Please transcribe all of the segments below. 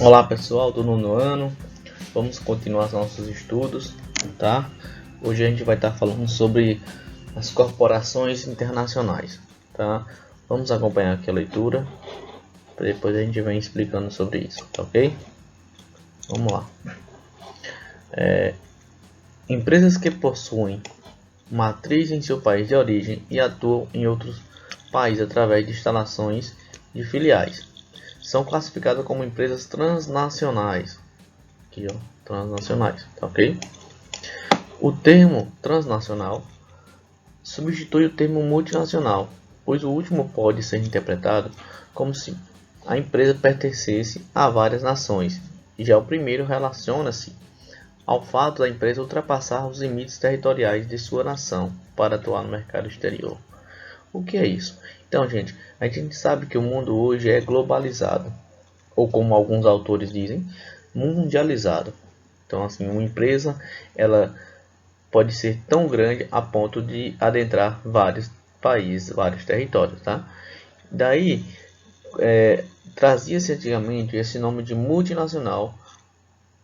Olá pessoal do nono ano, vamos continuar os nossos estudos, tá? Hoje a gente vai estar falando sobre as corporações internacionais, tá? Vamos acompanhar aqui a leitura, depois a gente vem explicando sobre isso, tá ok? Vamos lá. Empresas que possuem matriz em seu país de origem e atuam em outros países através de instalações de filiais são classificadas como empresas transnacionais. Aqui, ó, transnacionais, tá ok? O termo transnacional substitui o termo multinacional, pois o último pode ser interpretado como se a empresa pertencesse a várias nações, e já o primeiro relaciona-se ao fato da empresa ultrapassar os limites territoriais de sua nação para atuar no mercado exterior. O que é isso? Então, gente, a gente sabe que o mundo hoje é globalizado, ou como alguns autores dizem, mundializado. Então, assim, uma empresa, ela pode ser tão grande a ponto de adentrar vários países, vários territórios, tá? Daí, trazia-se antigamente esse nome de multinacional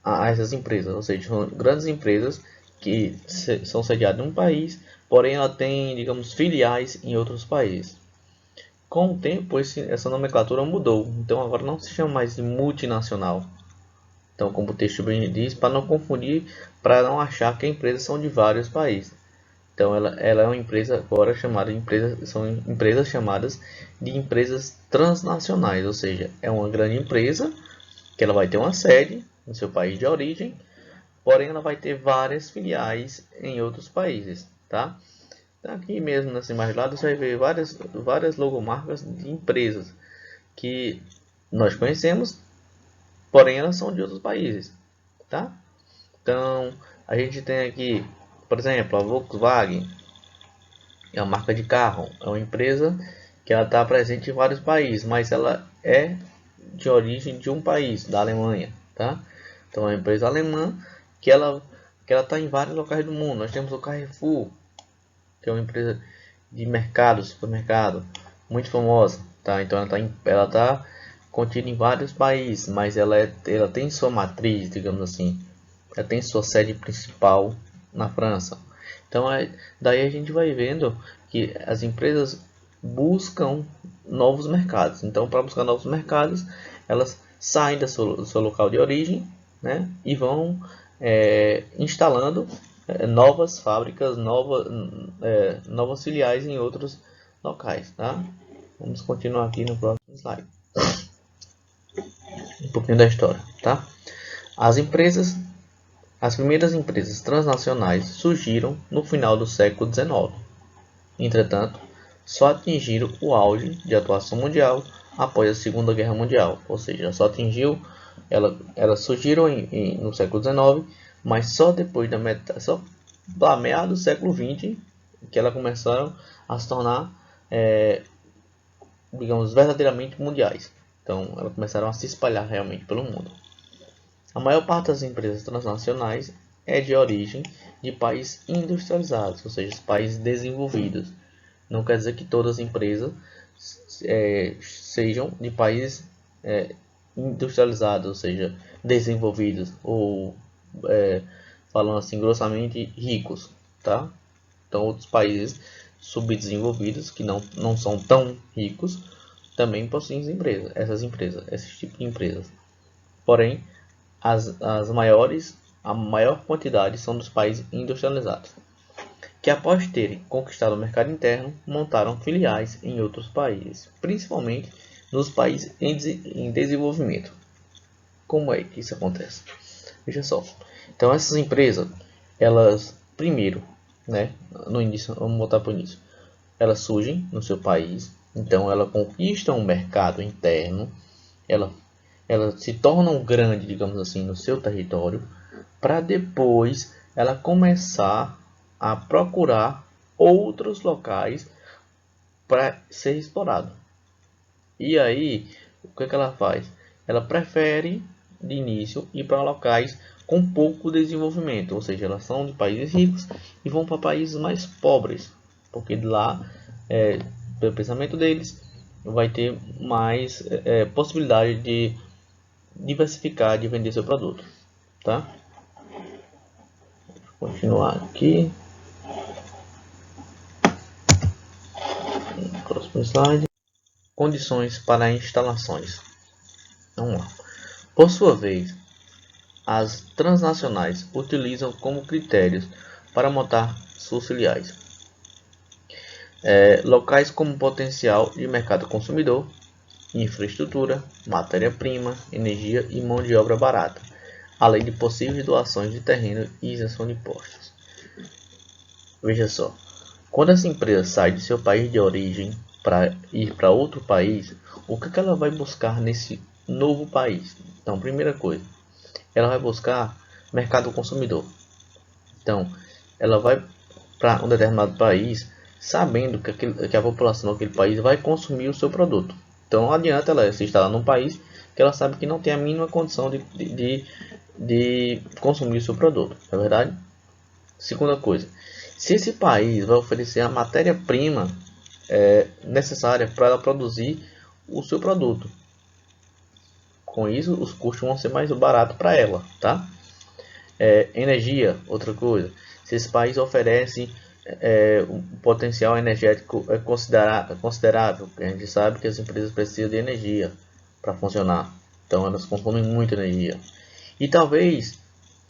a essas empresas, ou seja, são grandes empresas que são sediadas em um país, porém ela tem, digamos, filiais em outros países. Com o tempo, essa nomenclatura mudou, então agora não se chama mais de multinacional. Então, como o texto bem diz, para não confundir, para não achar que as empresas são de vários países. Então, ela é uma empresa agora chamada de empresa, são empresas chamadas de empresas transnacionais, ou seja, é uma grande empresa que ela vai ter uma sede no seu país de origem, porém ela vai ter várias filiais em outros países, tá? Então, aqui mesmo nessa imagem lá você vai ver várias logomarcas de empresas que nós conhecemos, porém elas são de outros países, tá? Então, a gente tem aqui, por exemplo, a Volkswagen, é uma marca de carro, é uma empresa que ela está presente em vários países, mas ela é de origem de um país, da Alemanha, tá? Então é uma empresa alemã que ela está em vários locais do mundo. Nós temos o Carrefour, que é uma empresa de mercado, supermercado, muito famosa, tá? Então ela tá contida em vários países, mas ela tem sua matriz, digamos assim, ela tem sua sede principal na França. Então daí a gente vai vendo que as empresas buscam novos mercados. Então, para buscar novos mercados, elas saem do seu local de origem, né, e vão instalando novas fábricas, novas filiais em outros locais, tá? Vamos continuar aqui no próximo slide. Um pouquinho da história, tá? As empresas, as primeiras empresas transnacionais surgiram no final do século XIX. Entretanto, só atingiram o auge de atuação mundial após a Segunda Guerra Mundial, ou seja, só atingiu, elas surgiram no século XIX, mas só depois só da meados do século XX que elas começaram a se tornar, digamos, verdadeiramente mundiais. Então, elas começaram a se espalhar realmente pelo mundo. A maior parte das empresas transnacionais é de origem de países industrializados, ou seja, países desenvolvidos. Não quer dizer que todas as empresas sejam de países industrializados, ou seja, desenvolvidos, ou falando assim grossamente, ricos, tá? Então outros países subdesenvolvidos que não são tão ricos também possuem esses tipos de empresas. Porém, as maiores, a maior quantidade são dos países industrializados, que após terem conquistado o mercado interno, montaram filiais em outros países, principalmente nos países em desenvolvimento. Como é que isso acontece? Veja só. Então essas empresas, elas primeiro, né, no início, vamos voltar para o início, elas surgem no seu país, então ela conquista um mercado interno, elas se tornam grandes, digamos assim, no seu território, para depois ela começar a procurar outros locais para ser explorado. E aí, o que ela faz? Ela prefere, de início, ir para locais com pouco desenvolvimento, ou seja, elas são de países ricos e vão para países mais pobres, porque de lá, pelo pensamento deles, vai ter mais possibilidade diversificar de vender seu produto, tá? Vou continuar aqui. Próximo slide. Condições para instalações. Vamos lá. Por sua vez, as transnacionais utilizam como critérios para montar suas filiais locais como potencial de mercado consumidor, infraestrutura, matéria-prima, energia e mão de obra barata, além de possíveis doações de terreno e isenção de impostos. Veja só, quando essa empresa sai de seu país de origem para ir para outro país, o que ela vai buscar nesse novo país? Então, primeira coisa, ela vai buscar mercado consumidor. Então, ela vai para um determinado país sabendo que a população daquele país vai consumir o seu produto. Então, não adianta ela se instalar num país que ela sabe que não tem a mínima condição de consumir o seu produto, não é verdade? Segunda coisa, se esse país vai oferecer a matéria-prima necessária para ela produzir o seu produto, com isso os custos vão ser mais baratos para ela, tá? Energia, outra coisa, se esse país oferece um potencial energético considerável, a gente sabe que as empresas precisam de energia para funcionar, então elas consomem muita energia. E talvez,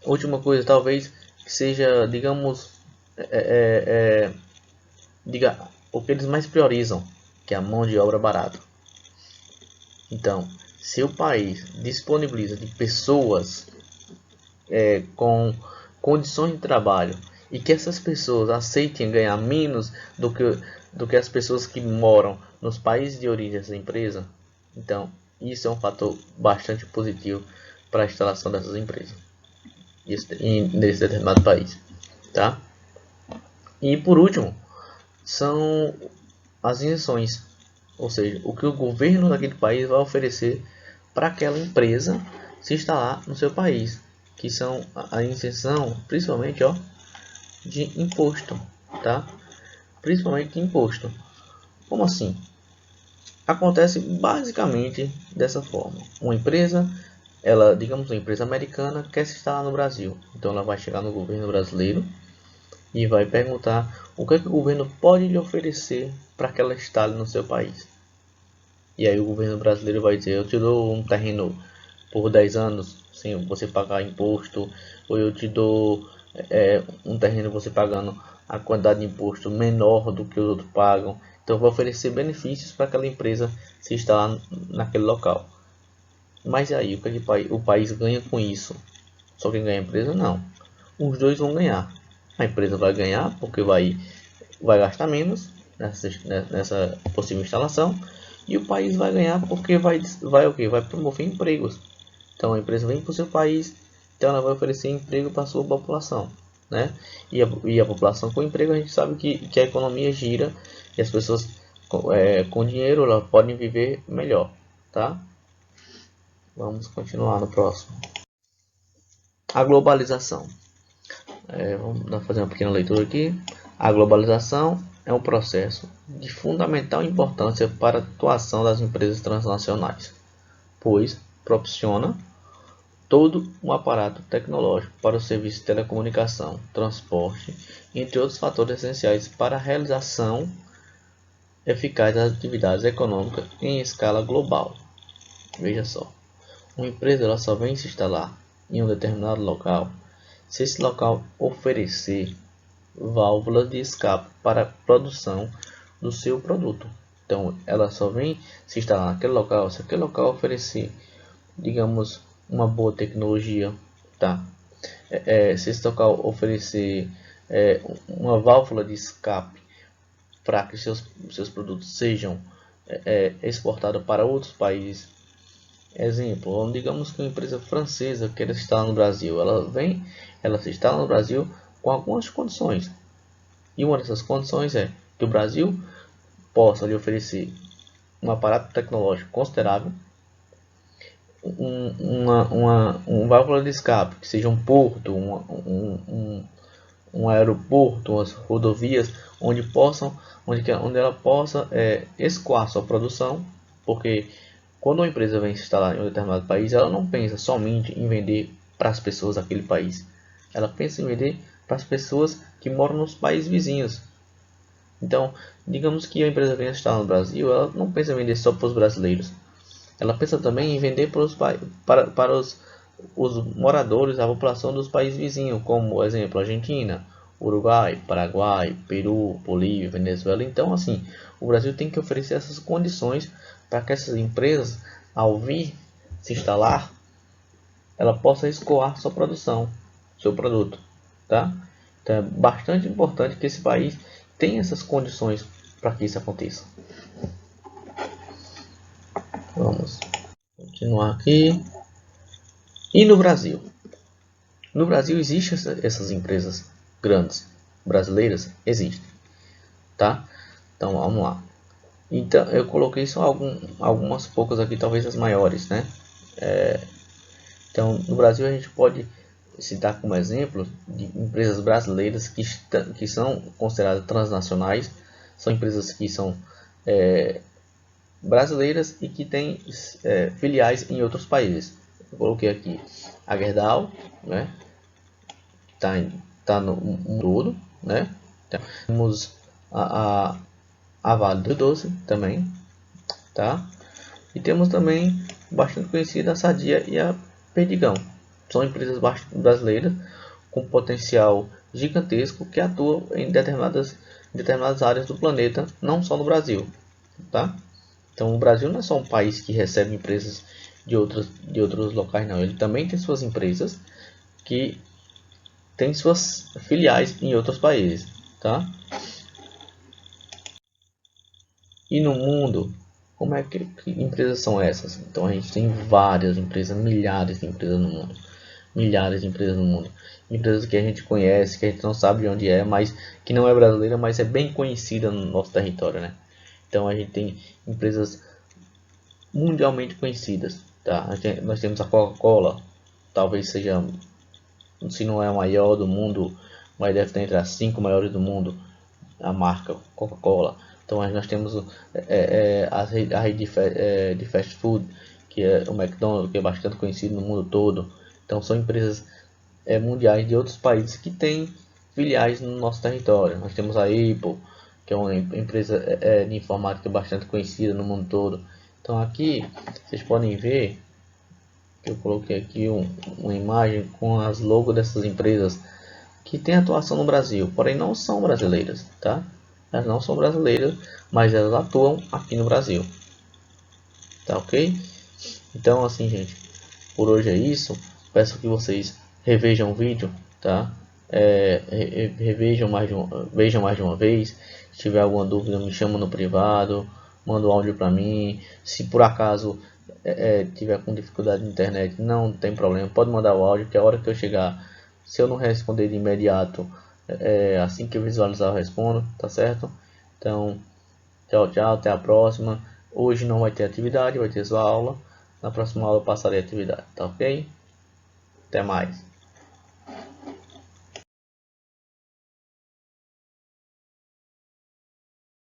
última coisa, talvez seja, digamos, o que eles mais priorizam, que é a mão de obra barata. Então, se o país disponibiliza de pessoas com condições de trabalho e que essas pessoas aceitem ganhar menos do que as pessoas que moram nos países de origem dessa empresa, então isso é um fator bastante positivo para a instalação dessas empresas nesse determinado país, tá? E por último, são as isenções, ou seja, o que o governo daquele país vai oferecer para aquela empresa se instalar no seu país, que são a isenção, principalmente de imposto, tá? Principalmente de imposto. Como assim? Acontece basicamente dessa forma. Uma empresa, digamos uma empresa americana, quer se instalar no Brasil, então ela vai chegar no governo brasileiro e vai perguntar o que o governo pode lhe oferecer para que ela instale no seu país. E aí o governo brasileiro vai dizer: eu te dou um terreno por 10 anos sem você pagar imposto, ou eu te dou um terreno você pagando a quantidade de imposto menor do que os outros pagam. Então vai oferecer benefícios para aquela empresa se instalar naquele local. Mas aí o país ganha com isso? Só quem ganha a empresa? Não. Os dois vão ganhar. A empresa vai ganhar porque vai gastar menos nessa possível instalação, e o país vai ganhar porque vai promover empregos. Então a empresa vem para o seu país, então ela vai oferecer emprego para a sua população, né? E a população com emprego, a gente sabe que a economia gira e as pessoas com dinheiro elas podem viver melhor, tá? Vamos continuar no próximo. A globalização. Vamos fazer uma pequena leitura aqui. A globalização é um processo de fundamental importância para a atuação das empresas transnacionais, pois proporciona todo um aparato tecnológico para o serviço de telecomunicação, transporte, entre outros fatores essenciais para a realização eficaz das atividades econômicas em escala global. Veja só, uma empresa ela só vem se instalar em um determinado local se esse local oferecer válvulas de escape para a produção do seu produto. Então, ela só vem se instalar naquele local se aquele local oferecer, digamos, uma boa tecnologia, tá? Se esse local oferecer uma válvula de escape para que seus produtos sejam exportados para outros países. Exemplo, digamos que uma empresa francesa queira se instalar no Brasil, ela se instala no Brasil com algumas condições. E uma dessas condições é que o Brasil possa lhe oferecer um aparato tecnológico considerável, um válvula de escape, que seja um porto, um aeroporto, umas rodovias onde ela possa escoar sua produção, porque Quando uma empresa vem se instalar em um determinado país, ela não pensa somente em vender para as pessoas daquele país. Ela pensa em vender para as pessoas que moram nos países vizinhos. Então, digamos que a empresa venha se instalar no Brasil, ela não pensa em vender só para os brasileiros. Ela pensa também em vender para os moradores, a população dos países vizinhos, como, por exemplo, Argentina, Uruguai, Paraguai, Peru, Bolívia, Venezuela. Então, assim, o Brasil tem que oferecer essas condições para que essas empresas, ao vir se instalar, ela possa escoar sua produção, seu produto, tá? Então, é bastante importante que esse país tenha essas condições para que isso aconteça. Vamos continuar aqui. E no Brasil? No Brasil existem essas empresas grandes brasileiras? Existem, tá? Então vamos lá. Então eu coloquei só algumas poucas aqui, talvez as maiores, né? Então no Brasil a gente pode citar como exemplo de empresas brasileiras que são consideradas transnacionais. São empresas que são brasileiras e que têm filiais em outros países. Eu coloquei aqui a Gerdau, né? Tá no mundo todo, né? Então, temos a Vale do Doce também, tá? E temos também bastante conhecida a Sadia e a Perdigão. São empresas brasileiras com potencial gigantesco que atuam em determinadas áreas do planeta, não só no Brasil, tá? Então o Brasil não é só um país que recebe empresas de outros locais, não. Ele também tem suas empresas que têm suas filiais em outros países, tá? E no mundo, como é que empresas são essas? Então a gente tem várias empresas, milhares de empresas no mundo. Milhares de empresas no mundo. Empresas que a gente conhece, que a gente não sabe de onde é, mas que não é brasileira, mas é bem conhecida no nosso território, né? Então a gente tem empresas mundialmente conhecidas, tá? Nós temos a Coca-Cola, talvez seja, se não é a maior do mundo, mas deve estar entre as 5 maiores do mundo, a marca Coca-Cola. Então nós temos a rede de fast food, que é o McDonald's, que é bastante conhecido no mundo todo. Então são empresas mundiais de outros países que têm filiais no nosso território. Nós temos a Apple, que é uma empresa de informática bastante conhecida no mundo todo. Então aqui vocês podem ver que eu coloquei aqui uma imagem com as logos dessas empresas que têm atuação no Brasil, porém não são brasileiras, tá? Elas não são brasileiras, mas elas atuam aqui no Brasil, tá ok? Então assim, gente, por hoje é isso. Peço que vocês revejam o vídeo, tá? Revejam vejam mais de uma vez. Se tiver alguma dúvida, me chama no privado, manda um áudio para mim. Se por acaso tiver com dificuldade de internet, não tem problema, pode mandar o áudio, que a hora que eu chegar, se eu não responder de imediato, assim que eu visualizar eu respondo, tá certo? Então, tchau, tchau, até a próxima. Hoje não vai ter atividade, vai ter só aula. Na próxima aula eu passarei a atividade, tá ok? Até mais.